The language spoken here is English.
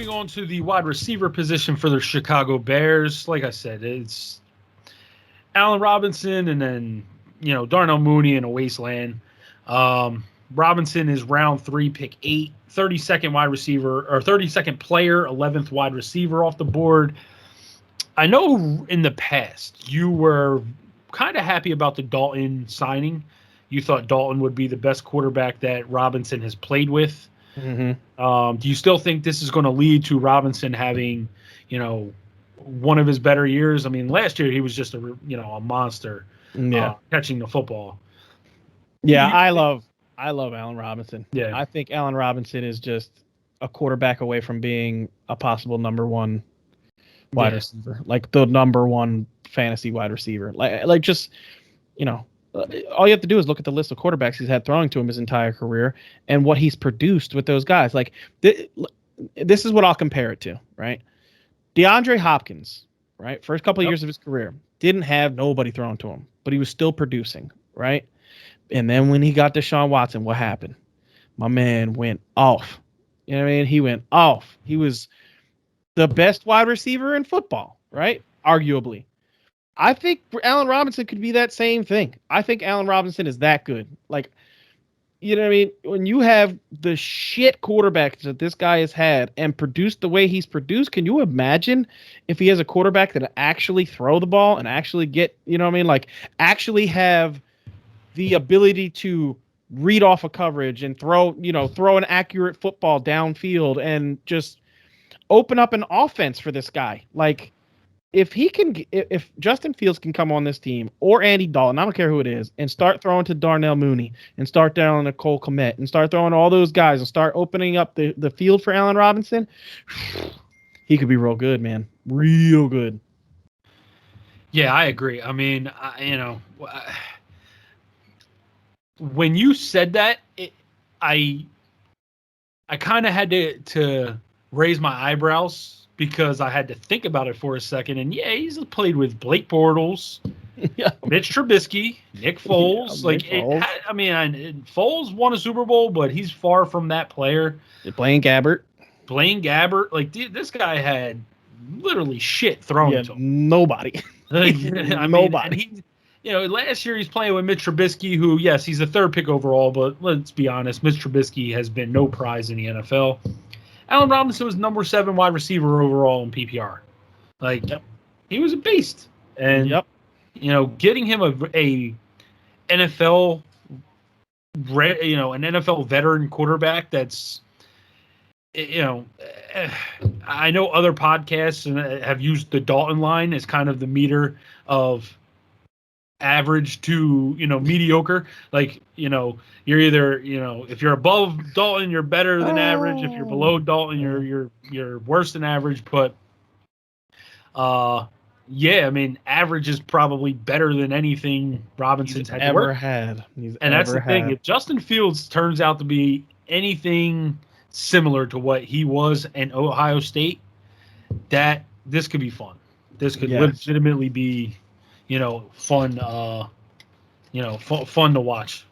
moving on to the wide receiver position for the Chicago Bears. Like I said, it's Allen Robinson and then, Darnell Mooney in a wasteland. Robinson is round 3, pick 8, 32nd wide receiver or 32nd player, 11th wide receiver off the board. I know in the past you were kind of happy about the Dalton signing. You thought Dalton would be the best quarterback that Robinson has played with. Mm-hmm. Do you still think this is going to lead to Robinson having, one of his better years? I mean, last year he was just a monster catching the football. Yeah, I love Allen Robinson. Yeah. I think Allen Robinson is just a quarterback away from being a possible number 1 wide receiver, like the number 1 fantasy wide receiver. Like just, all you have to do is look at the list of quarterbacks he's had throwing to him his entire career and what he's produced with those guys. Like this is what I'll compare it to, right? DeAndre Hopkins, right? First couple of years of his career, didn't have nobody throwing to him, but he was still producing, right? And then when he got Deshaun Watson, what happened? My man went off. You know what I mean? He went off. He was the best wide receiver in football, right? Arguably. I think Allen Robinson could be that same thing. I think Allen Robinson is that good. Like, you know what I mean? When you have the shit quarterbacks that this guy has had and produced the way he's produced, can you imagine if he has a quarterback that actually throw the ball and actually get, like actually have the ability to read off a coverage and throw an accurate football downfield and just open up an offense for this guy. Like, if Justin Fields can come on this team or Andy Dalton, I don't care who it is, and start throwing to Darnell Mooney and start throwing to Cole Kmet and start throwing to all those guys and start opening up the field for Allen Robinson, he could be real good, man. Real good. Yeah, I agree. I mean, when you said that, I kind of had to raise my eyebrows because I had to think about it for a second. And yeah, he's played with Blake Bortles, Mitch Trubisky, Nick Foles. Foles won a Super Bowl, but he's far from that player. Blaine Gabbert. Like, this guy had literally shit thrown to him. Nobody. Nobody. Last year he's playing with Mitch Trubisky, who, yes, he's a 3rd pick overall, but let's be honest, Mitch Trubisky has been no prize in the NFL. Allen Robinson was number 7 wide receiver overall in PPR. Like, he was a beast. And, getting him a NFL, an NFL veteran quarterback that's, I know other podcasts have used the Dalton line as kind of the meter of average to mediocre. Like, you're either if you're above Dalton you're better than average. If you're below Dalton you're worse than average. But average is probably better than anything Robinson's ever had. And that's the thing. If Justin Fields turns out to be anything similar to what he was in Ohio State, that this could be fun. This could legitimately be fun. Fun to watch.